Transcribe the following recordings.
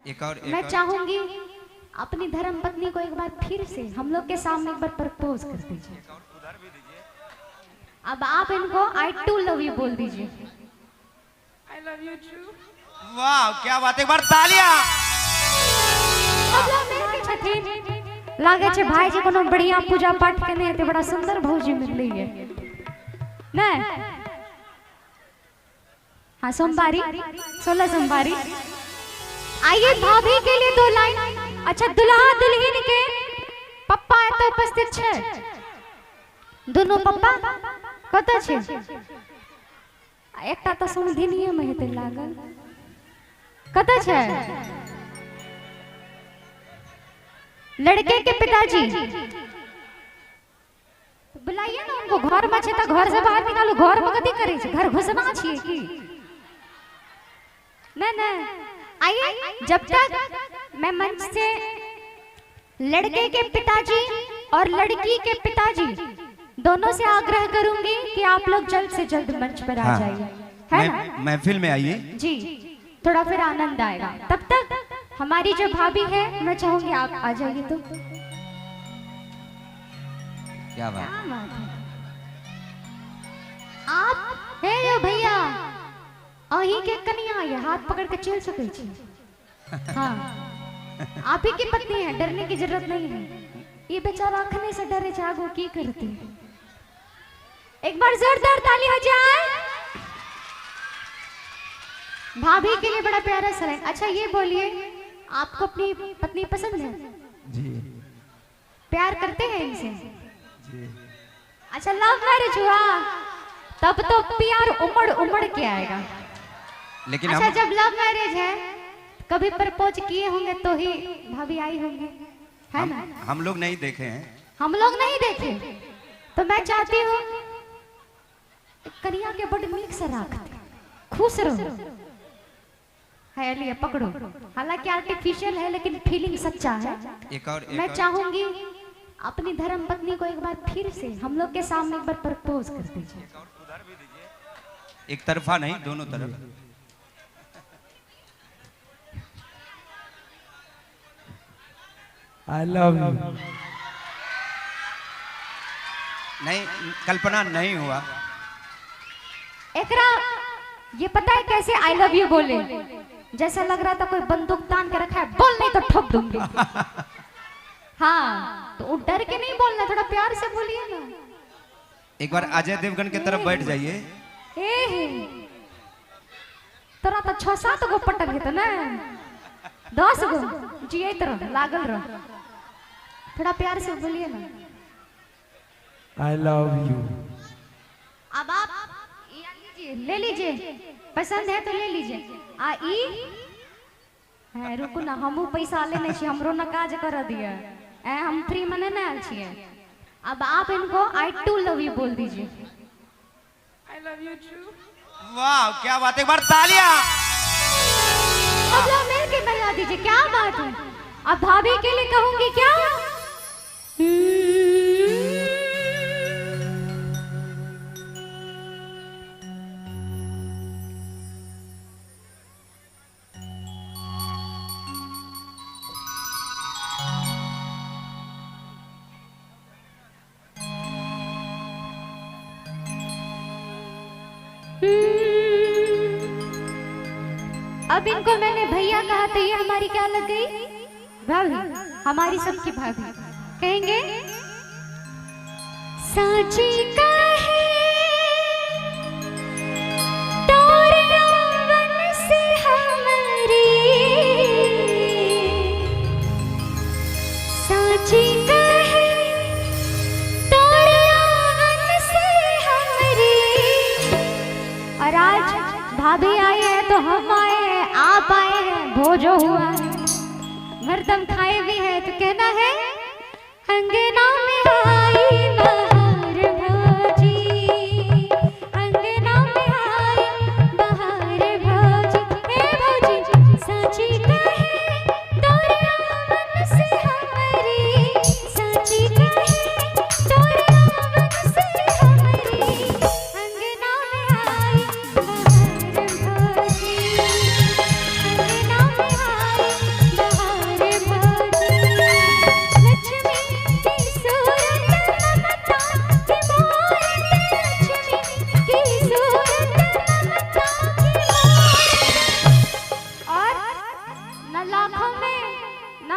मैं चाहूंगी अपनी धर्म पत्नी को एक बार फिर से हम लोग के सामने एक बार प्रपोज कर दीजिए। अब आप इनको आई टू लव यू बोल दीजिए। I love you too. वाह क्या बात है, एक बार तालियां। लागे छे भाई जी कोनो बढ़िया पूजा पाठ करने ते बड़ा सुंदर भौजी मिलली है ना। हाँ सोमवारी 16 सोमवारी। आइए भाभी के लिए 2 लाइन। अच्छा दुल्हा दुल्हन के पप्पा एत उपस्थित छे, दोनों पप्पा कत छे? एकटा तो समधिनिये में हेते लागल, कत छे? लड़के के पिताजी बुलाइए ना उनको। घर में छे त घर से बाहर निकालो। घर में कथी करे छे? घर घुसना छिए की? ना ना आइए। जब तक मैं मंच से लड़के के पिताजी और लड़की के पिताजी दोनों से आग्रह करूंगी कि आप लोग जल्द से जल्द मंच पर आ जाइए, है ना? महफिल में आइए जी, थोड़ा फिर आनंद आएगा। तब तक हमारी जो भाभी है मैं चाहूंगी आप आ जाइए। तो क्या बात है? आप है यो भैया अही के कन्या ये हाथ पकड़ के चल सके छी। हाँ आप ही की पत्नी है, डरने की जरूरत नहीं है। ये बेचारा आंखने से डरे जागो की करती है। एक बार जोरदार ताली हो जाए भाभी के लिए। बड़ा प्यारा सा है। अच्छा ये बोलिए आपको अपनी पत्नी पसंद है? जी। प्यार करते हैं इनसे? जी। अच्छा लव मैरिज हुआ तब तो प्यार उमड़ उमड़ के आएगा। लेकिन अच्छा जब लव मैरिज है कभी प्रपोज किए होंगे तो ही भाभी आई होंगी, है ना? हम लोग नहीं देखे हैं। हम लोग नहीं देखे तो मैं चाहती हूँ कन्या के बड़ नीक से रखते, खुश रहो। है लिए पकड़ो। हालांकि आर्टिफिशियल है लेकिन फीलिंग सच्चा है। मैं चाहूंगी अपनी धर्म पत्नी को एक बार फिर से हम लोग के सामने एक बार प्रपोज कर दीजिए। एक तरफा नहीं, दोनों तरफ। आई लव यू। नहीं, कल्पना नहीं हुआ। एकरा ये पता है कैसे आई लव यू बोले? जैसा लग रहा था कोई बंदूक तान के रखा है, बोल नहीं तो ठोक दूंगी। हाँ तो डर के नहीं बोलना, थोड़ा प्यार से बोलिए ना। एक बार अजय देवगन की तरफ बैठ जाइए। तोरा तो 6-7 गो पटक है तो ना 10 गो जिये तरह लागल रह। थोड़ा प्यार से बोलिए ना। आई लव यू। अब आप ले लीजिए, पसंद है तो ले लीजिए। आ ई है रुकू ना, हमू पैसा लेने छी, हमरो ना काज कर दिया। हम फ्री मने ना आल छिए। अब आप इनको आई टू लव यू बोल दीजिए। I love you too. वाह क्या बात है, एक बार तालियां। अब लोग मिल के बजा दीजिए। क्या बात है? अब भाभी के लिए कहूंगी क्या? अब इनको मैंने भैया कहा तो ये हमारी क्या लग गई? भाभी, हमारी सबकी भाभी। कहेंगे साची का है तोरे आंगन से हमारी, साची का है तोरे आंगन से हमारी। और आज भाभी आई है तो हम आए हैं, आप आए हैं, भोजो हुआ है, मर्दम खाए भी है तो कहना है अंगना में आई बहार भौजी, अंगना में आई बहार भौजी। हे भौजी साची का है तोरे आंगन से हमारी, साची का है तोरे आंगन से हमारी, अंगना में आई बहार भौजी, अंगना में आई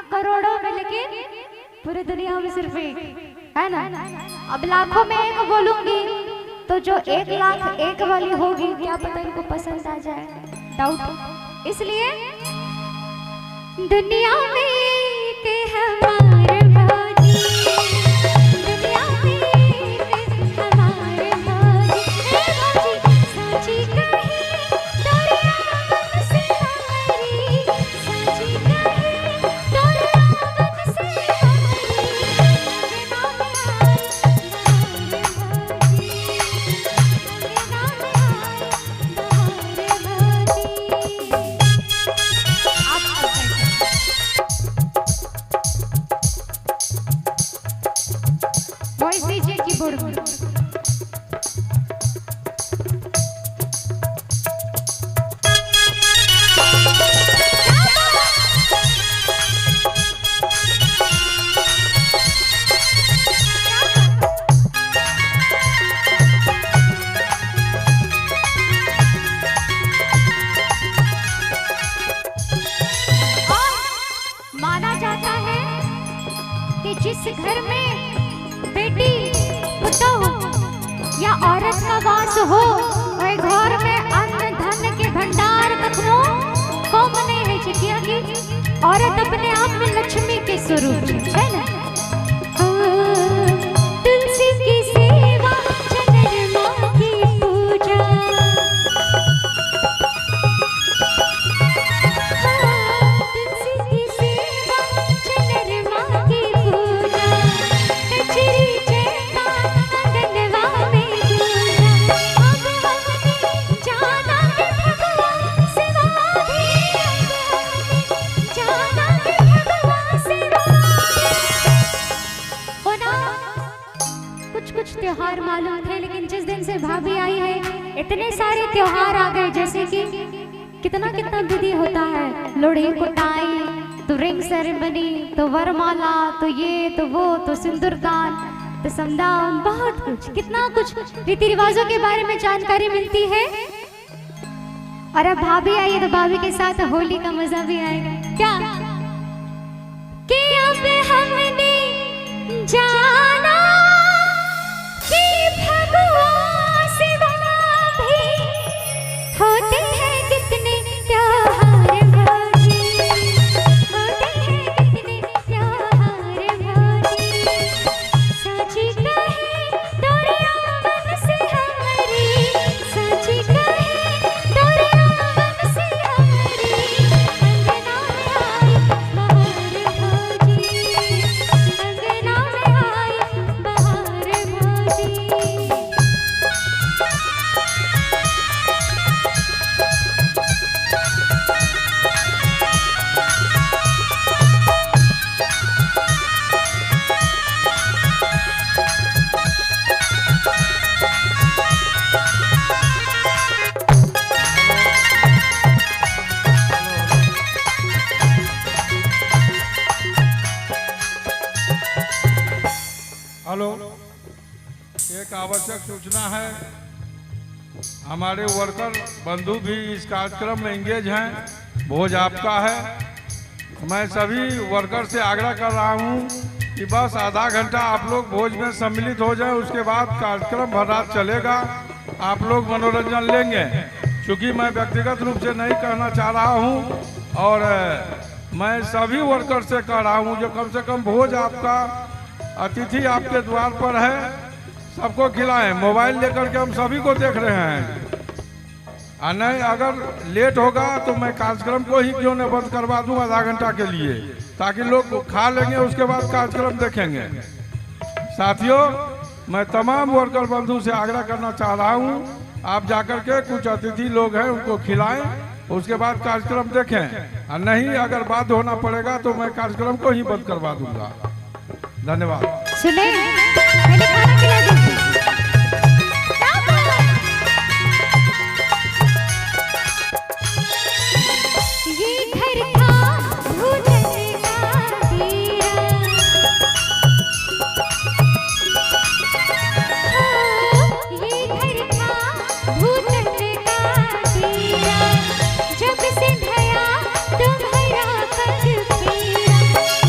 ना करोड़ों में, लेकिन पूरी दुनिया में सिर्फ एक है ना। अब लाखों में एक बोलूंगी तो जो 1,00,001 वाली होगी क्या पता इनको पसंद आ जाए, डाउट। इसलिए दुनिया में के हमारे भाजी, दुनिया में के हमारे भाजी, साची कहे दुनिया से हमारी, साची कहे दुनिया से वॉइस दीजिए कीबोर्ड में। माना जाता है कि जिस घर में बेटी, पुतहु या औरत का वास हो वह घर में अन्न धन के भंडार कखनो कम नहीं है चिकिया की। औरत अपने आप में लक्ष्मी के स्वरूप है ना। तुलसी की सेवा, चंद्रमा की पूजा, तुलसी की सेवा, चंद्रमा की पूजा, कचरी चेता अंगनवा में पूजा। अब हमने जाना कि भगवान सिवा भी, जाना कि भगवान सिवा भी। ना कुछ कुछ त्योहार मालूम थे, लेकिन जिस दिन से भाभी आई है इतने सारे त्योहार आ गए, जैसे कि कितना कितना विधि होता है। लोहड़ी कुटाई, तो रिंग सेरेमनी, तो वरमाला, तो ये तो वो, तो सिंदूरदान, तो समदान, बहुत कुछ, कितना कुछ रीति रिवाजों के बारे में जानकारी मिलती है। और अब भाभी आई है तो भाभी के साथ होली का मजा भी आएगा। क्या कि अब हमने जाना कि भगवान सिवा भी होते हैं कितने त्योहार भाजी, होते हैं कितने त्योहार भाजी। साची कहे दुनिया मन से हमारी, साची कहे दुनिया मन से हमारी, अंगना में आई बहार भाजी, अंगना में आई बहार भाजी। हेलो, एक आवश्यक सूचना है। हमारे वर्कर बंधु भी इस कार्यक्रम में एंगेज हैं। भोज आपका है। मैं सभी वर्कर से आग्रह कर रहा हूं कि बस आधा घंटा आप लोग भोज में सम्मिलित हो जाएं, उसके बाद कार्यक्रम भर रात चलेगा। आप लोग मनोरंजन लेंगे। क्योंकि मैं व्यक्तिगत रूप से नहीं कहना चाह रहा हूं, और मैं सभी वर्कर से कह रहा हूं जो कम से कम भोज आपका, अतिथि आपके द्वार पर है, सबको खिलाएं। मोबाइल लेकर के हम सभी को देख रहे हैं। और नहीं, अगर लेट होगा तो मैं कार्यक्रम को ही क्यों न बंद करवा दूं आधा घंटा के लिए, ताकि लोग खा लेंगे, उसके बाद कार्यक्रम देखेंगे। साथियों, मैं तमाम वर्कर बंधु से आग्रह करना चाह रहा हूं, आप जाकर के कुछ अतिथि लोग हैं उनको खिलाएं, उसके बाद कार्यक्रम देखें। और नहीं, अगर बाध्य होना पड़ेगा तो मैं कार्यक्रम को ही बंद करवा दूंगा। धन्यवाद। सुने, मैंने खाना खिला दीजिए। ये घर था भूतन का डेरा, ये घर था भूतन का डेरा, जब से भया तुम्हारा पग फेरा।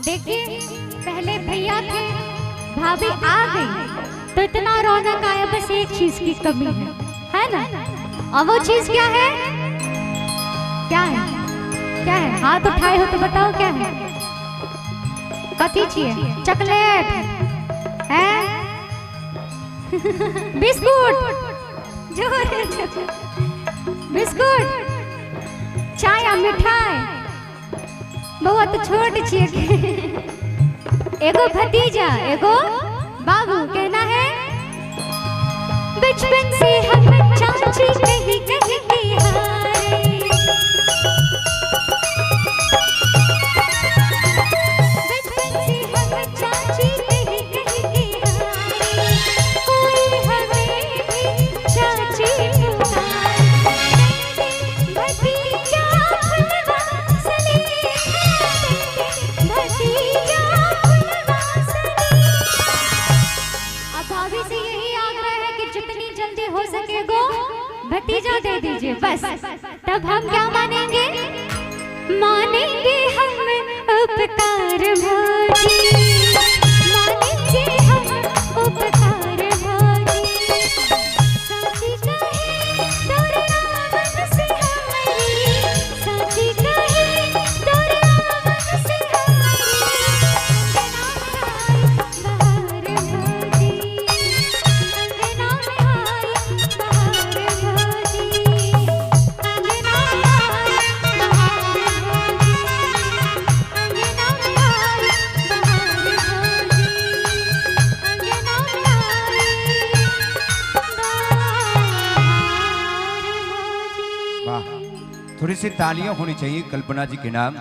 देखिए पहले भैया थे, भाभी आ गई तो इतना रौनक आया, बस एक चीज की कमी है ना? और वो चीज क्या है? क्या है? क्या है? हाथ उठाए हो तो बताओ क्या है? कथी चाहिए? चॉकलेट है? बिस्कुट? बिस्कुट, चाय या मिठाई? बहुत छोट छिए। एगो भतीजा एगो बाबू कहना है। बचपन से हम चाची कहीं कहीं की हारे, बचपन से हम चाची कहीं कहीं की हारे, कोई हमें भी चाची पुकारे। भतीजा फुलवा सली, भतीजा फुलवा सली। अब भाभी से यही आग्रह है कि जितनी जल्दी हो सके गो भतीजा दे दीजिए बस, तब हम क्या मानेंगे? मानेंगे हम उपकार भाजी, मानेंगे हम उपकार भाजी। साची कहे तोरे आवन से हमारी, साची कहे तोरे आवन से हमारी। अंगना में आई बहार भाजी, अंगना में आई बहार भाजी, अंगना में आई बहार भाजी, अंगना में आई बहार भाजी। वाह, थोड़ी सी तालियां होनी चाहिए कल्पना जी के नाम।